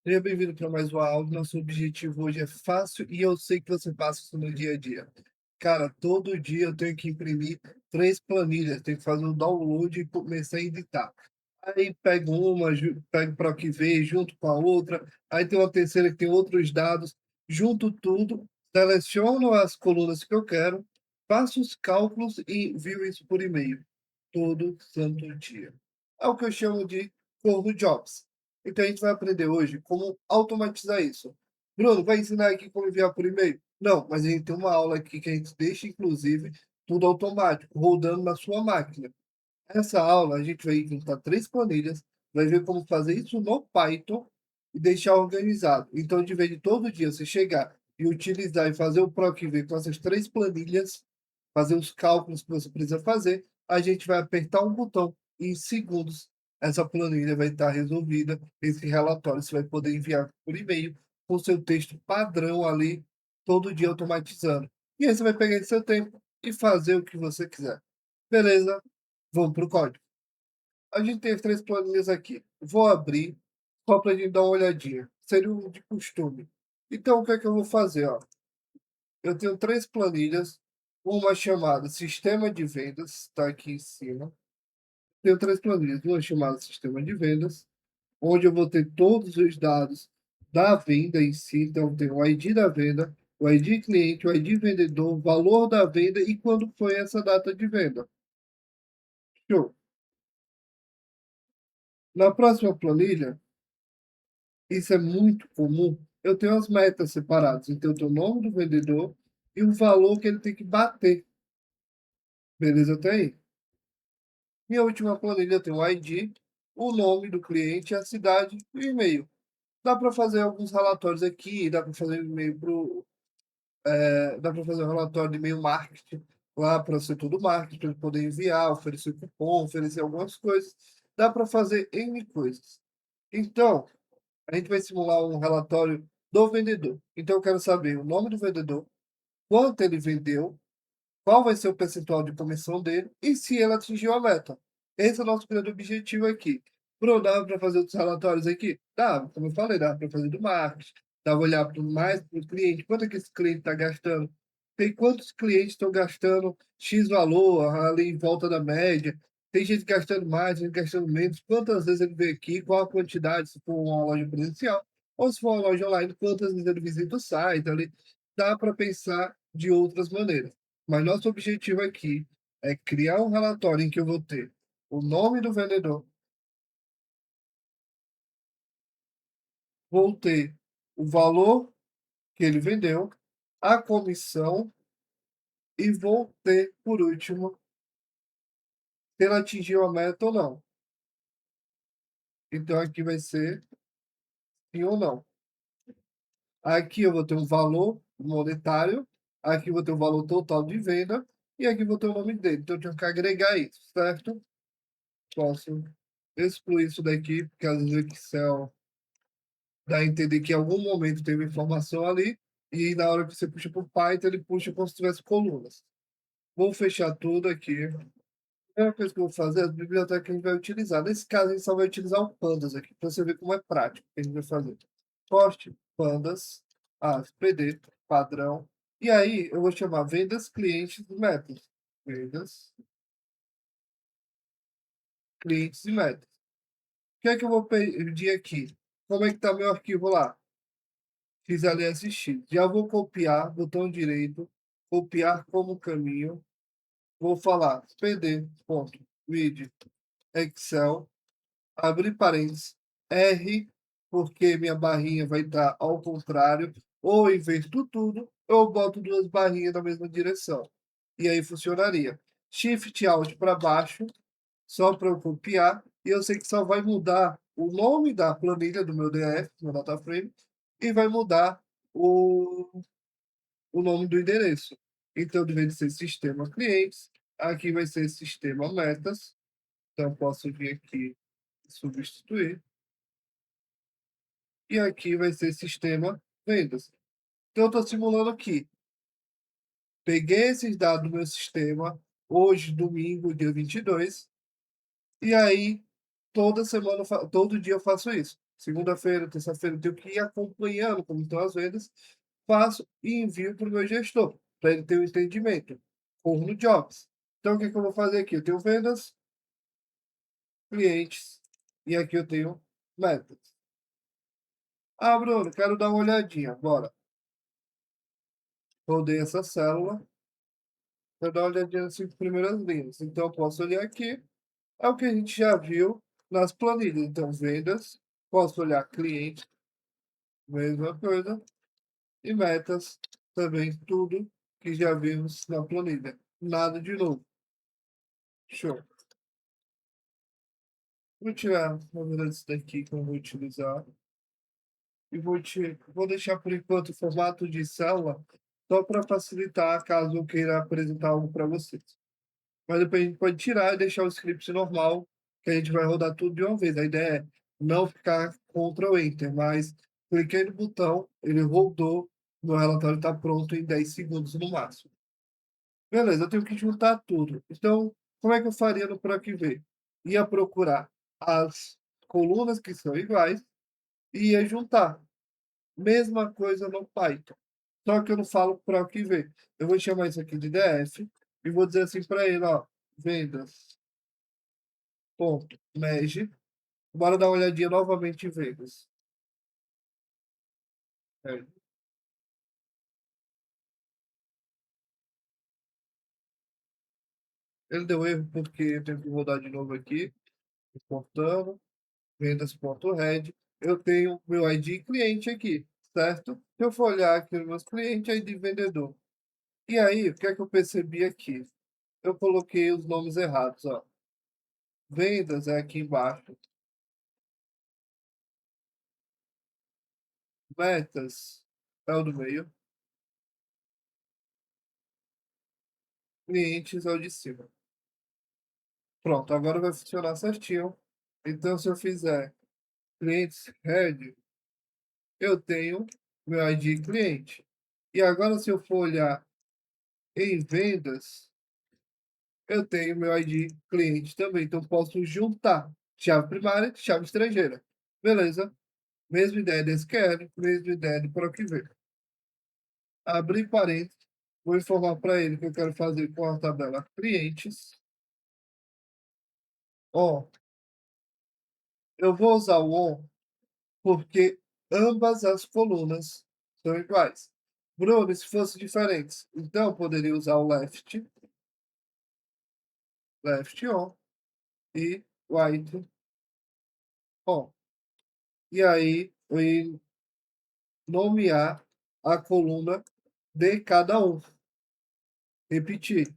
Seja bem-vindo para mais uma aula. Nosso objetivo hoje é fácil e eu sei que você passa isso no dia a dia. Cara, todo dia eu tenho que imprimir 3 planilhas, tenho que fazer o download e começar a editar. Aí pego uma, pego para o que ver, junto com a outra, aí tem uma terceira que tem outros dados, junto tudo, seleciono as colunas que eu quero, faço os cálculos e envio isso por e-mail, todo santo dia. É o que eu chamo de Corvo Jobs. Então a gente vai aprender hoje como automatizar isso. Bruno, vai ensinar aqui como enviar por e-mail? Não, mas a gente tem uma aula aqui que a gente deixa, inclusive, tudo automático, rodando na sua máquina. Essa aula a gente vai juntar 3 planilhas, vai ver como fazer isso no Python e deixar organizado. Então, de vez de todo dia você chegar e utilizar e fazer o PROC V com essas 3 planilhas, fazer os cálculos que você precisa fazer, a gente vai apertar um botão e em segundos essa planilha vai estar resolvida, esse relatório você vai poder enviar por e-mail com seu texto padrão ali, todo dia automatizando. E aí você vai pegar esse seu tempo e fazer o que você quiser. Beleza? Vamos para o código. A gente tem as 3 planilhas aqui. Vou abrir, só para a gente dar uma olhadinha. Seria o de costume. Então, o que é que eu vou fazer, ó? Eu tenho 3 planilhas, uma chamada Sistema de Vendas, está aqui em cima. Tenho 3 planilhas, uma chamada Sistema de Vendas, onde eu vou ter todos os dados da venda em si. Então, tem o ID da venda, o ID cliente, o ID vendedor, o valor da venda e quando foi essa data de venda. Show. Na próxima planilha, isso é muito comum. Eu tenho as metas separadas, então eu tenho o nome do vendedor e o valor que ele tem que bater. Beleza até aí? Minha última planilha tem o ID, o nome do cliente, a cidade e o e-mail. Dá para fazer alguns relatórios aqui, dá para fazer e-mail pro, dá para fazer um relatório de e-mail marketing lá para o setor do marketing, para ele poder enviar, oferecer cupom, oferecer algumas coisas. Dá para fazer N coisas. Então, a gente vai simular um relatório do vendedor. Então eu quero saber o nome do vendedor, quanto ele vendeu, qual vai ser o percentual de comissão dele e se ele atingiu a meta. Esse é o nosso grande objetivo aqui. Bruno, dá para fazer outros relatórios aqui? Dá, como eu falei, dá para fazer do marketing, dá para olhar mais para o cliente, quanto é que esse cliente está gastando, tem quantos clientes estão gastando X valor ali em volta da média, tem gente gastando mais, gente gastando menos, quantas vezes ele vem aqui, qual a quantidade, se for uma loja presencial, ou se for uma loja online, quantas vezes ele visita o site ali. Dá para pensar de outras maneiras. Mas nosso objetivo aqui é criar um relatório em que eu vou ter o nome do vendedor, vou ter o valor que ele vendeu, a comissão e vou ter, por último, se ele atingiu a meta ou não. Então aqui vai ser sim ou não. Aqui eu vou ter um valor monetário, aqui eu vou ter o valor total de venda e aqui eu vou ter o nome dele. Então eu tenho que agregar isso, certo? Posso excluir isso daqui, porque às vezes o Excel dá a entender que em algum momento teve informação ali, e na hora que você puxa para o Python, ele puxa como se tivesse colunas. Vou fechar tudo aqui. A primeira coisa que eu vou fazer é a biblioteca que a gente vai utilizar. Nesse caso, a gente só vai utilizar o Pandas aqui, para você ver como é prático o que a gente vai fazer. Post, Pandas, PD, padrão. E aí, eu vou chamar vendas, clientes e metas. Vendas, clientes e metas. O que é que eu vou pedir aqui? Como é que está meu arquivo lá? Fiz ali assistir. Já vou copiar, botão direito, copiar como caminho. Vou falar pd.read Excel, abrir parênteses, R, porque minha barrinha vai estar ao contrário, ou inverto tudo, eu boto 2 barrinhas na mesma direção. E aí funcionaria. Shift Alt para baixo, só para eu copiar, e eu sei que só vai mudar o nome da planilha do meu DF, meu data frame, e vai mudar o o nome do endereço. Então, de vez de ser sistema clientes, aqui vai ser sistema metas. Então, posso vir aqui e substituir. E aqui vai ser sistema vendas. Então, eu estou simulando aqui. Peguei esses dados do meu sistema, hoje, domingo, dia 22, e aí, toda semana, todo dia eu faço isso. segunda-feira, terça-feira, eu tenho que ir acompanhando como estão as vendas, faço e envio para o meu gestor, para ele ter o entendimento, corro no Jobs. Então o que que eu vou fazer aqui? Eu tenho vendas, clientes, e aqui eu tenho metas. Ah, Bruno, quero dar uma olhadinha, bora. Rodei essa célula, para dar uma olhadinha nas 5 primeiras linhas. Então eu posso olhar aqui, é o que a gente já viu nas planilhas. Então vendas, posso olhar cliente, mesma coisa, e metas, também tudo que já vimos na planilha. Nada de novo. Show. Vou tirar, na verdade, isso daqui que eu vou utilizar. E vou deixar por enquanto o formato de célula, só para facilitar caso eu queira apresentar algo para vocês. Mas depois a gente pode tirar e deixar o script normal, que a gente vai rodar tudo de uma vez. A ideia é não ficar Ctrl Enter, mas cliquei no botão, ele rodou, meu relatório está pronto em 10 segundos no máximo. Beleza, eu tenho que juntar tudo. Então, como é que eu faria no Proc V? Ia procurar as colunas que são iguais e ia juntar. Mesma coisa no Python. Só que eu não falo Proc V. Eu vou chamar isso aqui de DF e vou dizer assim para ele, ó, vendas ponto merge. Bora dar uma olhadinha novamente em vendas. É. Ele deu erro porque eu tenho que rodar de novo aqui, exportando, vendas.red. Eu tenho meu ID cliente aqui, certo? Se eu for olhar aqui nos meus clientes, ID vendedor. E aí, o que é que eu percebi aqui? Eu coloquei os nomes errados, ó. Vendas é aqui embaixo. Metas é o do meio. Clientes é o de cima. Pronto, agora vai funcionar certinho. Então, se eu fizer clientes head, eu tenho meu ID cliente. E agora, se eu for olhar em vendas, eu tenho meu ID cliente também. Então, posso juntar chave primária e chave estrangeira. Beleza? Mesma ideia desse SQL, mesma ideia do PROC-V. Abrir parênteses, vou informar para ele que eu quero fazer com a tabela clientes. Ó, eu vou usar o on porque ambas as colunas são iguais. Bruno, se fosse diferentes, então eu poderia usar o left on e right on. E aí eu ia nomear a coluna de cada um. Repetir.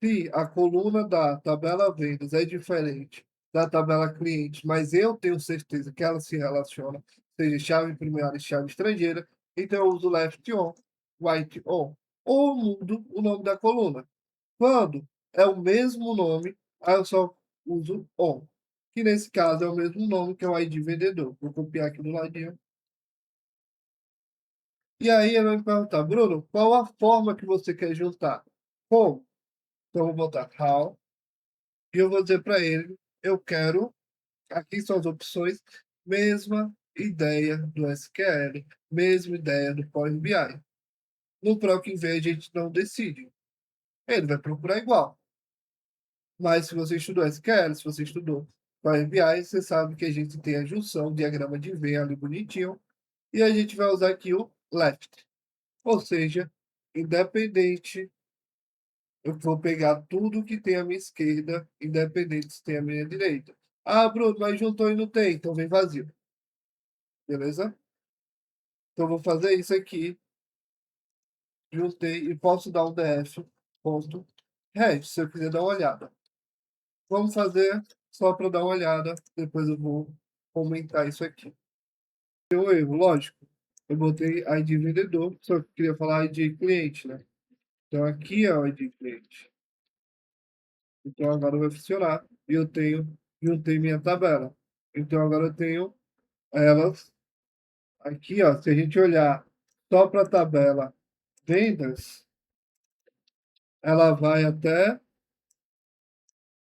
Se a coluna da tabela vendas é diferente da tabela cliente, mas eu tenho certeza que ela se relaciona, seja chave primária e chave estrangeira, então eu uso left on, right on. Ou mudo o nome da coluna. Quando é o mesmo nome, aí eu só uso on. Que nesse caso é o mesmo nome que é o ID vendedor. Vou copiar aqui do ladinho. E aí ele vai me perguntar, Bruno, qual a forma que você quer juntar? Como? Então eu vou botar how. E eu vou dizer para ele, eu quero, aqui são as opções, mesma ideia do SQL, mesma ideia do Power BI. No Proc V a gente não decide. Ele vai procurar igual. Mas se você estudou SQL, se você estudou Power BI, você sabe que a gente tem a junção, diagrama de Venn ali bonitinho, e a gente vai usar aqui o left. Ou seja, independente, eu vou pegar tudo que tem à minha esquerda, independente se tem à minha direita. Ah, Bruno, mas juntou e não tem, então vem vazio. Beleza? Então eu vou fazer isso aqui, juntei e posso dar um df ponto hash, se eu quiser dar uma olhada. Vamos fazer só para dar uma olhada, depois eu vou comentar isso aqui. Deu erro, lógico. Eu botei ID vendedor, só que eu queria falar ID cliente, né? Então aqui é o ID cliente. Então agora vai funcionar. E eu juntei minha tabela. Então agora eu tenho elas aqui, ó. Se a gente olhar só para a tabela vendas, ela vai até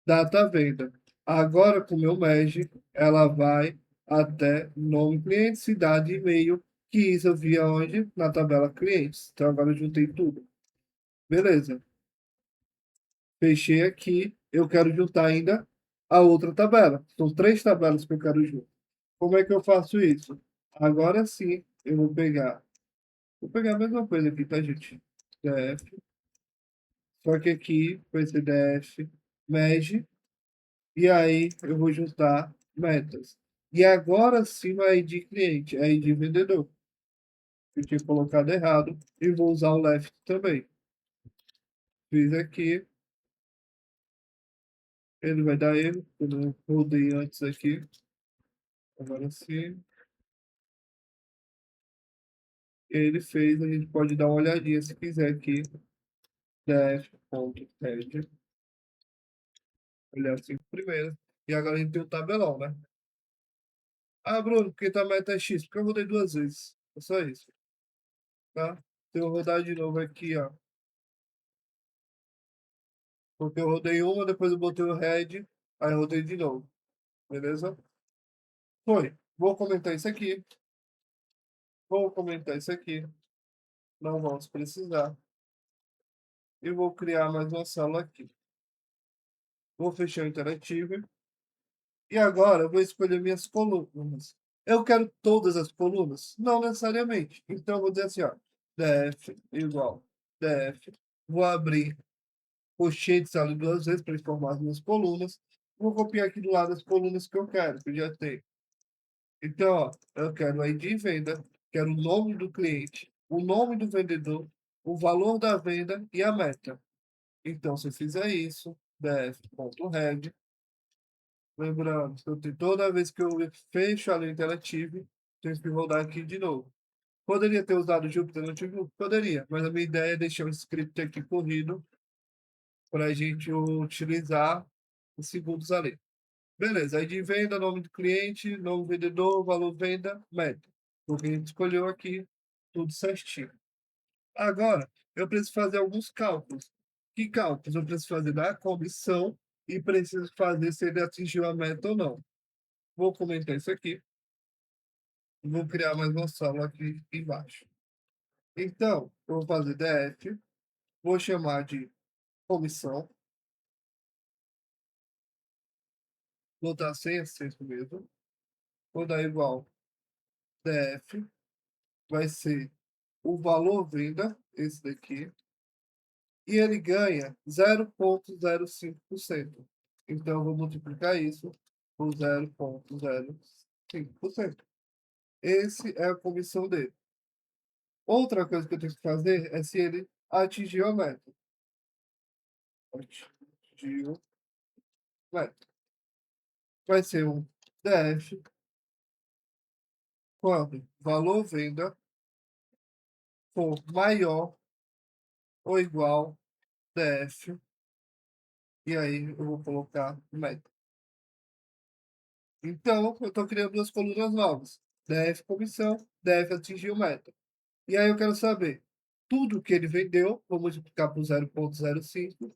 data venda. Agora com o meu merge, ela vai até nome cliente, cidade, e-mail, que isso eu vi aonde? Na tabela clientes. Então agora eu juntei tudo. Beleza. Fechei aqui. Eu quero juntar ainda a outra tabela. São três tabelas que eu quero juntar. Como é que eu faço isso? Agora sim, eu vou pegar. Vou pegar a mesma coisa aqui, tá, gente? DF. Só que aqui vai ser DF, MEG. E aí eu vou juntar metas. E agora sim vai ID cliente, ID vendedor. Eu tinha colocado errado e vou usar o left também. Fiz aqui, ele vai dar erro, eu não rodei antes aqui. Agora sim, ele fez, a gente pode dar uma olhadinha se quiser aqui. Def.head, olhar assim primeiro. E agora a gente tem o tabelão, né? Ah, Bruno, porque tá meta X? Porque eu rodei duas vezes. É só isso, tá? Então eu vou rodar de novo aqui, ó. Porque eu rodei uma, depois eu botei o head, aí eu rodei de novo. Beleza? Foi. Vou comentar isso aqui. Vou comentar isso aqui. Não vamos precisar. E vou criar mais uma sala aqui. Vou fechar o interativo. E agora eu vou escolher minhas colunas. Eu quero todas as colunas? Não necessariamente. Então eu vou dizer assim, ó. Def igual def. Vou abrir colchetes ali duas vezes para formar as minhas colunas. Vou copiar aqui do lado as colunas que eu quero, que eu já tenho. Então, ó, eu quero o ID venda, quero o nome do cliente, o nome do vendedor, o valor da venda e a meta. Então, se eu fizer isso, def.head, lembrando, toda vez que eu fecho a linha interativa, tenho que rodar aqui de novo. Poderia ter usado o Jupyter Notebook? Poderia, mas a minha ideia é deixar o script aqui corrido para a gente utilizar os segundos ali. Beleza, aí de venda, nome do cliente, nome do vendedor, valor venda, meta. O que a gente escolheu aqui, tudo certinho. Agora, eu preciso fazer alguns cálculos. Que cálculos? Eu preciso fazer da comissão e preciso fazer se ele atingiu a meta ou não. Vou comentar isso aqui. Vou criar mais uma sala aqui embaixo. Então, eu vou fazer DF, vou chamar de comissão, vou dar sem acento mesmo, vou dar igual DF, vai ser o valor venda, esse daqui, e ele ganha 0,05%. Então, eu vou multiplicar isso por 0,05%. Esse é a comissão dele. Outra coisa que eu tenho que fazer é se ele atingiu a meta. Atingiu a meta. Vai ser um DF quando valor venda for maior ou igual DF, e aí eu vou colocar meta. Então, eu estou criando duas colunas novas. DF comissão, DF atingiu meta. E aí eu quero saber tudo que ele vendeu, vou multiplicar por 0,05.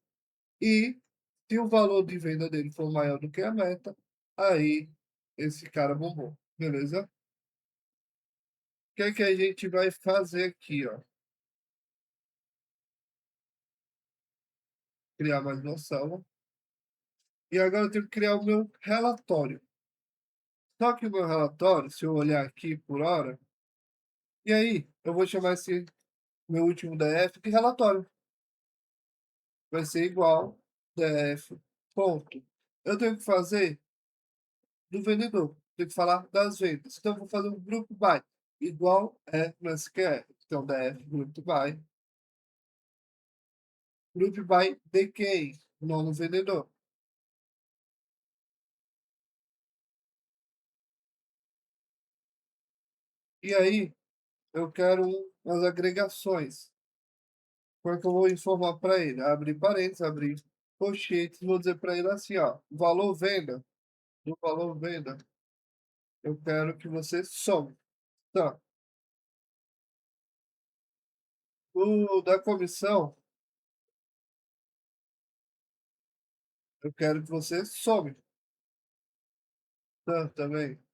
E se o valor de venda dele for maior do que a meta, aí esse cara bombou. Beleza? O que é que a gente vai fazer aqui, ó? Criar mais uma sala. E agora eu tenho que criar o meu relatório. Só que o meu relatório, se eu olhar aqui por hora, e aí eu vou chamar esse meu último DF de relatório. Vai ser igual DF, ponto. Eu tenho que fazer do vendedor, tenho que falar das vendas. Então, eu vou fazer um grupo by, igual é no SQL. Então, DF, grupo by de quem? Nome do vendedor. E aí, eu quero umas agregações. Como é que eu vou informar para ele? Abrir parênteses, abrir colchetes, vou dizer para ele assim, ó, valor venda, do valor venda, eu quero que você some. Tá. O da comissão, eu quero que você some. Tá, também.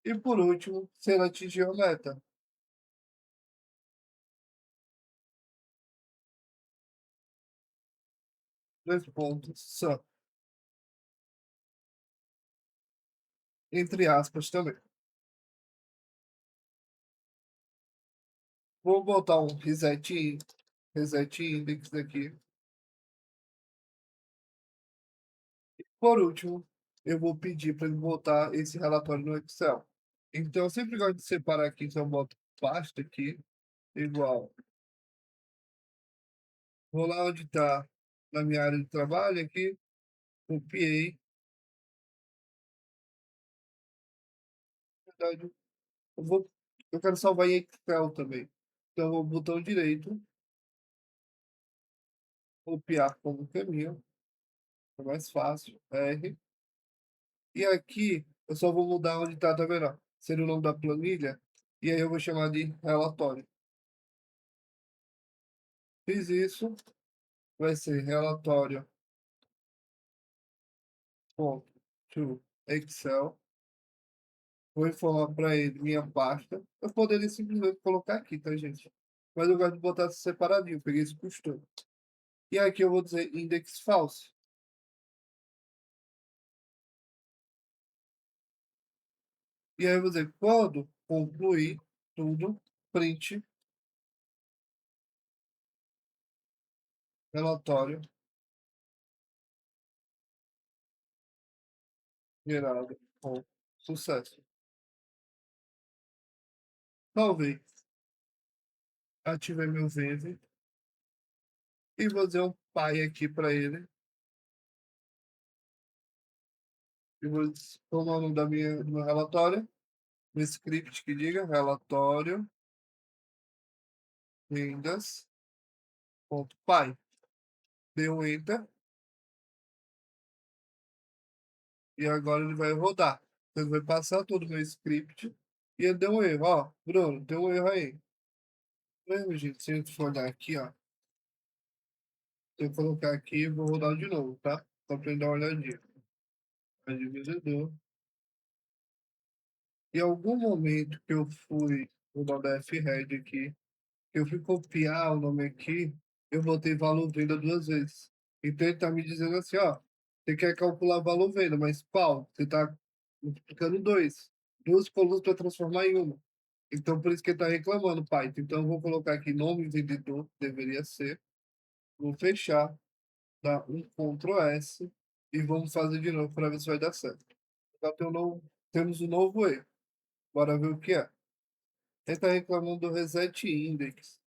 E por último, se ele atingir a meta, 2 pontos só, entre aspas também. Vou botar um reset index aqui. Por último, eu vou pedir para ele botar esse relatório no Excel. Então, eu sempre gosto de separar aqui, então eu boto pasta aqui, igual. Vou lá onde está na minha área de trabalho aqui, copiei. Na verdade, eu quero salvar em Excel também. Então, eu vou botão direito, copiar como caminho, é mais fácil, R. E aqui, eu só vou mudar onde está, tá vendo? Ó? Seria o nome da planilha, e aí eu vou chamar de relatório. Fiz isso, vai ser relatório ponto to Excel. Vou informar para ele minha pasta. Eu poderia simplesmente colocar aqui, tá, gente? Mas eu gosto de botar separadinho, peguei esse costume. E aqui eu vou dizer index false. E aí eu vou dizer quando concluir tudo, print, relatório gerado com sucesso. Salvei, ativei meu Vive e vou dizer um pai aqui para ele. E vou tomar o nome do meu relatório, no script que diga relatório vendas.py. Dei um enter e agora ele vai rodar. Ele vai passar todo o meu script e ele deu um erro. Ó, Bruno, deu um erro aí. Mesmo, gente, se a gente for olhar aqui, ó, se eu colocar aqui, eu vou rodar de novo, tá? Só pra ele dar uma olhadinha. Divisador. Em algum momento que eu fui rodar da F-Red aqui, eu fui copiar o nome aqui, eu botei valor venda duas vezes. Então ele tá me dizendo assim, ó, você quer calcular valor venda, mas pau, você tá multiplicando dois. Duas colunas para transformar em uma. Então por isso que ele tá reclamando, pai. Então eu vou colocar aqui nome vendedor, deveria ser. Vou fechar, dar um Ctrl S e vamos fazer de novo para ver se vai dar certo. Já tem temos um novo erro. Bora ver o que é. Ele está reclamando do reset index.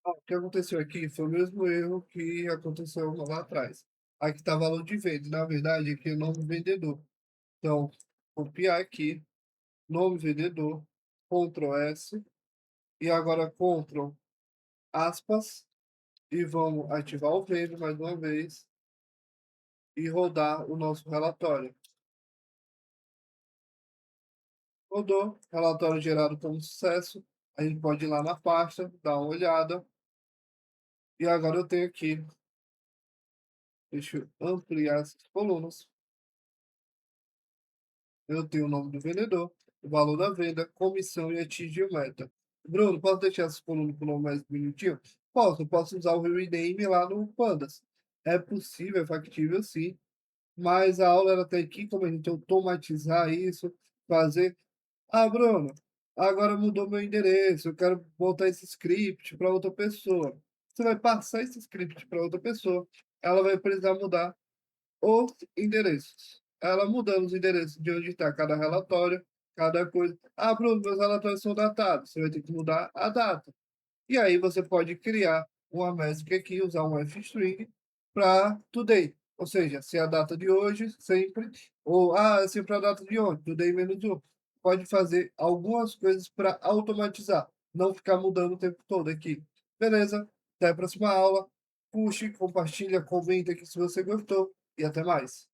Ah, o que aconteceu aqui foi o mesmo erro que aconteceu lá atrás. Aqui está valor de venda. Na verdade, aqui é nome vendedor. Então, copiar aqui, nome vendedor, Ctrl S, e agora Ctrl aspas, e vamos ativar o vendo mais uma vez e rodar o nosso relatório. Rodou, relatório gerado como sucesso. A gente pode ir lá na pasta, dar uma olhada. E agora eu tenho aqui, deixa eu ampliar essas colunas. Eu tenho o nome do vendedor, o valor da venda, comissão e atingir meta. Bruno, posso deixar essas colunas com o nome mais bonitinho? Posso usar o rename lá no Pandas. É possível, é factível sim, mas a aula era até aqui, como a gente automatizar isso, fazer. Ah, Bruno, agora mudou meu endereço, eu quero botar esse script para outra pessoa. Você vai passar esse script para outra pessoa, ela vai precisar mudar os endereços. Ela mudando os endereços de onde está cada relatório, cada coisa. Ah, Bruno, meus relatórios são datados. Você vai ter que mudar a data. E aí você pode criar uma métrica aqui, usar um f-string para today. Ou seja, se é a data de hoje, sempre, ou é sempre a data de ontem, today menos um. Pode fazer algumas coisas para automatizar, não ficar mudando o tempo todo aqui. Beleza? Até a próxima aula. Puxe, compartilha, comenta aqui se você gostou e até mais.